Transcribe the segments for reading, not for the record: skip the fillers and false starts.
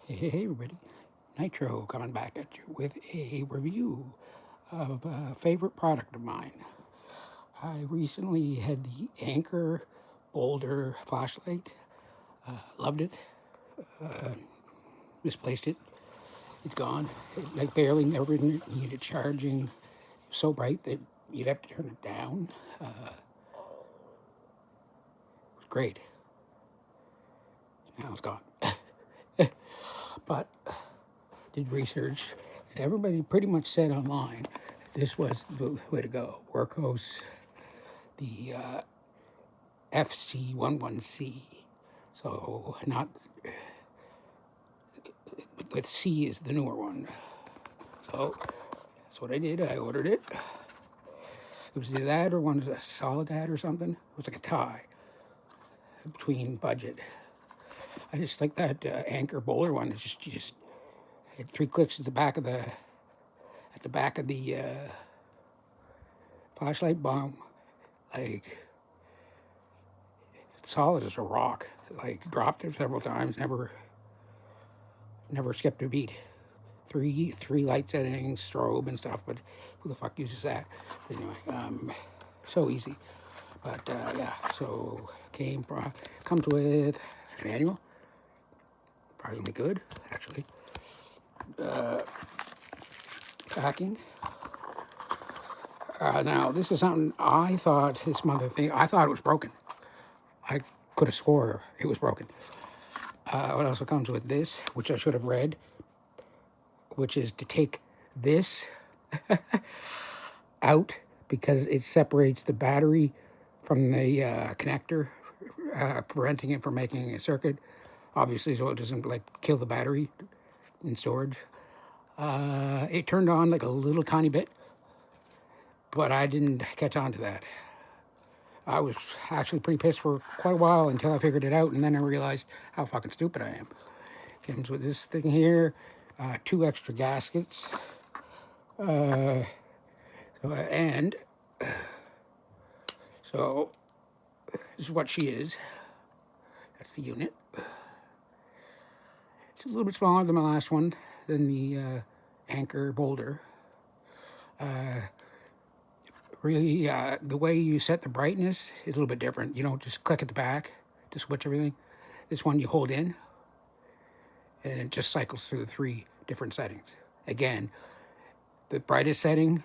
Hey everybody, Nitro coming back at you with a review of a favorite product of mine. I recently had the Anker Boulder flashlight. Loved it. Misplaced it. It's gone. It, like barely never needed charging. It was so bright that you'd have to turn it down. It was great. Now it's gone. But did research, and everybody pretty much said online this was the way to go. Wurkkos, the FC11C. So not with C is the newer one. So that's what I did. I ordered it. It was either that or one was a Solidad or something. It was like a tie between budget. I just like that Anker Bowler one. It's just had 3 clicks at the back of the flashlight. Bomb, like solid as a rock. Like dropped it several times. Never skipped a beat. Three light settings, strobe and stuff. But who the fuck uses that? Anyway, so easy. But yeah, so comes with a manual. Surprisingly good, actually. Packing. Now, this is something I thought I thought it was broken. I could have swore it was broken. What also comes with this, which I should have read, which is to take this out because it separates the battery from the connector, preventing it from making a circuit, obviously, so it doesn't like kill the battery in storage. It turned on like a little tiny bit, but I didn't catch on to that. I was actually pretty pissed for quite a while until I figured it out, and then I realized how fucking stupid I am. Comes with this thing here, 2 extra gaskets, so this is what she is. That's the unit. It's a little bit smaller than my last one, than the Anker Boulder. Really, the way you set the brightness is a little bit different. You don't just click at the back to switch everything. This one you hold in, and it just cycles through the 3 different settings. Again, the brightest setting,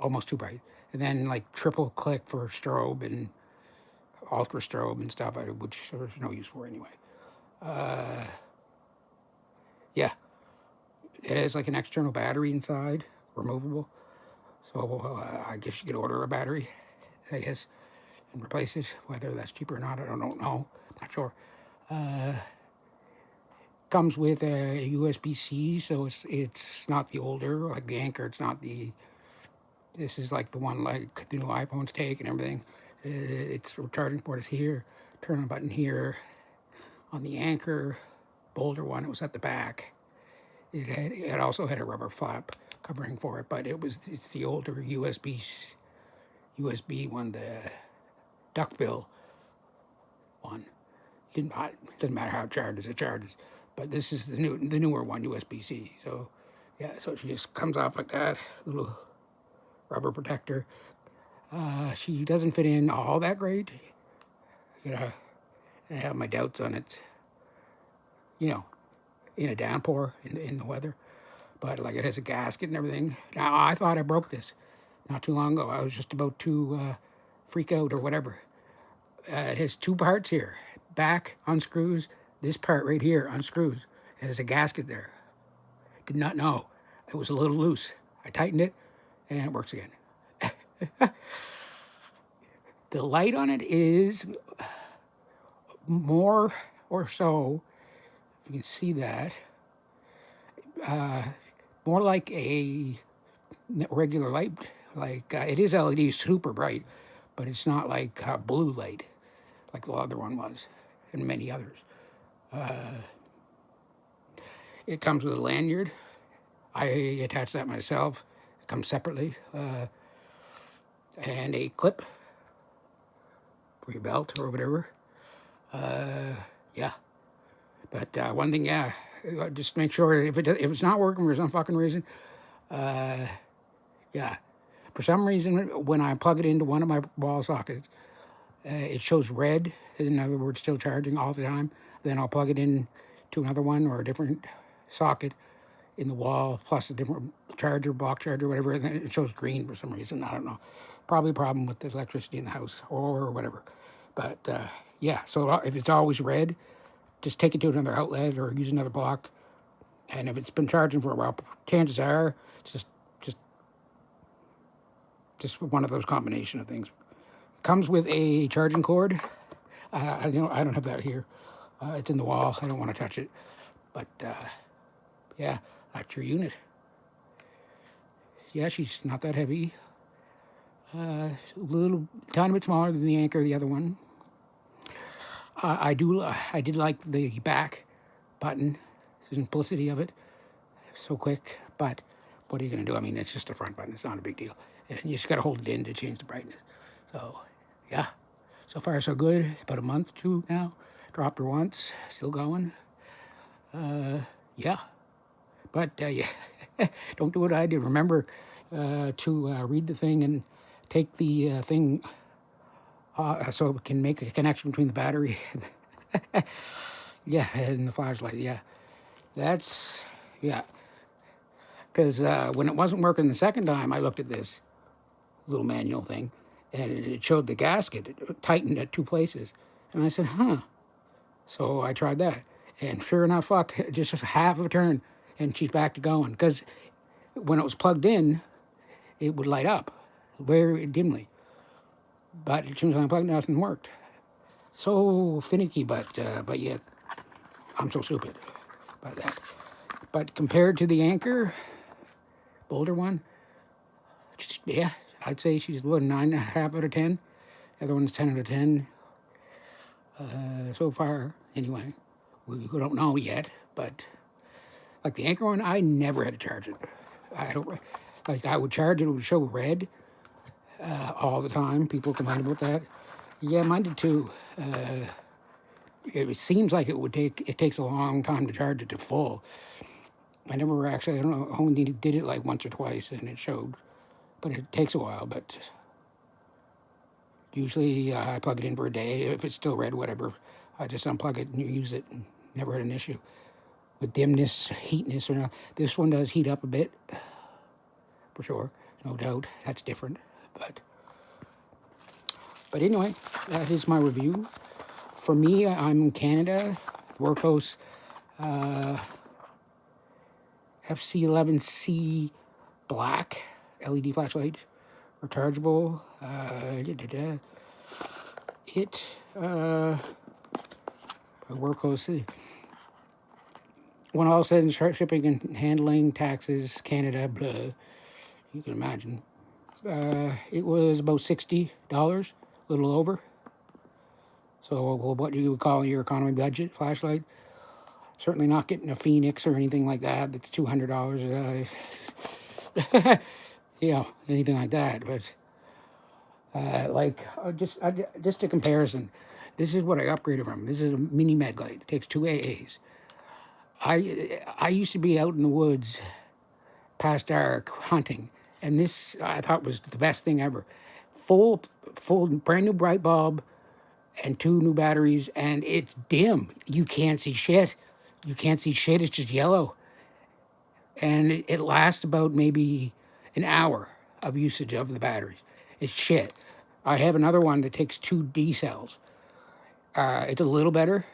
almost too bright. And then like triple click for strobe and ultra strobe and stuff, which there's no use for anyway. Yeah, it has like an external battery inside, removable. So I guess you could order a battery, I guess, and replace it. Whether that's cheaper or not, I don't know. Not sure. Comes with a USB-C, so it's not the older, like the Anker. It's not the. This is like the one like the new iPhones take and everything. Its charging port is here. Turn on button here. On the Anker Boulder one, it was at the back. It also had a rubber flap covering for it, but it's the older USB one, the duckbill one. Doesn't matter how it charges, but this is the newer one, USB-C. So yeah, so she just comes off like that, little rubber protector. She doesn't fit in all that great. I have my doubts on it. In a downpour in the weather, but like it has a gasket and everything. Now I thought I broke this not too long ago. I was just about to freak out or whatever. It has 2 parts here. Back unscrews. This part right here unscrews. It has a gasket there. Did not know. It was a little loose. I tightened it, and it works again. The light on it is more or so. If you can see that. More like a regular light. Like it is LED, super bright, but it's not like blue light, like the other one was, and many others. It comes with a lanyard. I attach that myself. It comes separately, and a clip for your belt or whatever. Yeah, But one thing, yeah, just make sure if it's not working for some fucking reason, yeah. For some reason, when I plug it into one of my wall sockets, it shows red. In other words, still charging all the time. Then I'll plug it in to another one or a different socket in the wall, plus a different charger, block charger, whatever, and then it shows green for some reason. I don't know. Probably a problem with the electricity in the house or whatever. But yeah, so if it's always red, just take it to another outlet or use another block. And if it's been charging for a while, chances are it's just one of those combination of things. Comes with a charging cord. I don't have that here. It's in the wall. I don't want to touch it. But yeah, that's your unit. Yeah, she's not that heavy. A little tiny bit smaller than the Anker, the other one. I did like the back button, the simplicity of it, so quick. But what are you going to do? I mean, it's just a front button. It's not a big deal. And you just got to hold it in to change the brightness. So, yeah. So far, so good. It's about a month, 2 now. Dropped her once. Still going. Yeah. But, yeah. Don't do what I did. Remember to read the thing and take the thing so it can make a connection between the battery yeah, and the flashlight. Yeah. That's, yeah. Because when it wasn't working the second time, I looked at this little manual thing, and it showed the gasket it tightened at 2 places. And I said, huh. So I tried that. And sure enough, fuck, just half of a turn, and she's back to going. Because when it was plugged in, it would light up very dimly. But as soon as I unplugged it, nothing worked. So finicky, but yeah, I'm so stupid about that. But compared to the Anker, older one, just, yeah, I'd say she's about 9.5 out of 10. The other one's 10 out of 10. So far, anyway. We don't know yet, but like the Anker one, I never had to charge it. I would charge it, it would show red all the time. People complain about that. Yeah, mine did too. It seems like it takes a long time to charge it to full. I never actually, I don't know, I only did it like once or twice and it showed. But it takes a while, but usually I plug it in for a day. If it's still red, whatever, I just unplug it and use it. Never had an issue with dimness, heatness, or not. This one does heat up a bit, for sure, no doubt. That's different, but anyway, that is my review. For me, I'm in Canada, Wurkkos FC11C black LED flashlight, rechargeable. Wurkkos. When all said and shipping and handling, taxes, Canada, blah, you can imagine. It was about $60, a little over. So what do you call your economy budget flashlight? Certainly not getting a Phoenix or anything like that. That's $200. Anything like that. But just a comparison. This is what I upgraded from. This is a mini med light. It takes 2 AAs. I used to be out in the woods past dark hunting, and this I thought was the best thing ever. Full brand new bright bulb and 2 new batteries, and it's dim. You can't see shit. It's just yellow. And it lasts about maybe an hour of usage of the batteries. It's shit. I have another one that takes 2 D cells. It's a little better,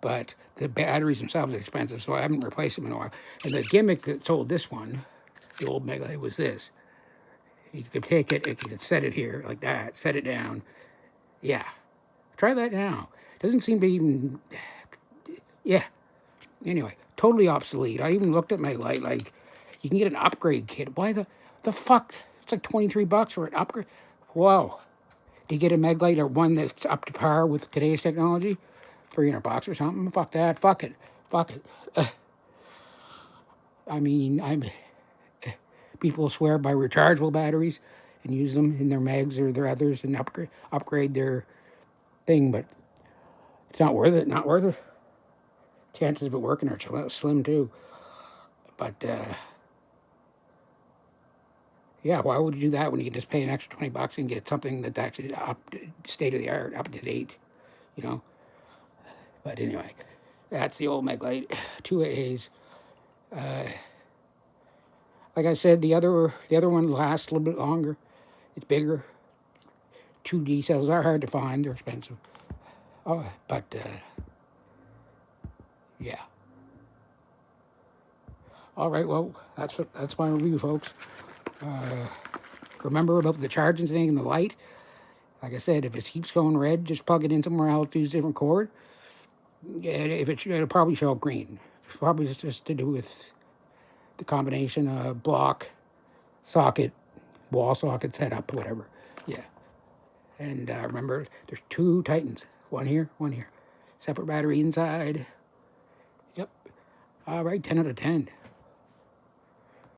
but the batteries themselves are expensive, so I haven't replaced them in a while. And the gimmick that sold this one, the old Mega, was this. You could take it, you could set it here like that, set it down. Yeah. Try that now. Doesn't seem to even... Yeah. Anyway, totally obsolete. I even looked at my light, like, you can get an upgrade kit. Why the fuck? It's like $23 for an upgrade. Whoa. Do you get a Meg light or one that's up to par with today's technology? $300 or something? Fuck that. Fuck it. I mean, people swear by rechargeable batteries and use them in their Megs or their others and upgrade their thing, but it's not worth it. chances of it working are slim too. But yeah, why would you do that when you can just pay an extra $20 and get something that's actually up state of the art, up to date, you know? But anyway, that's the old Meglite 2As. Like I said, the other one lasts a little bit longer. It's bigger. 2D cells are hard to find. They're expensive. Oh, but yeah. All right, well, that's my review, folks. Remember about the charging thing and the light. Like I said, if it keeps going red, just plug it in somewhere else, use a different cord. Yeah, it'll probably show up green. It's probably just to do with the combination of block, socket, wall socket setup, whatever. Yeah. And remember, there's 2 Titans. One here, one here. Separate battery inside. Yep. All right, 10 out of 10.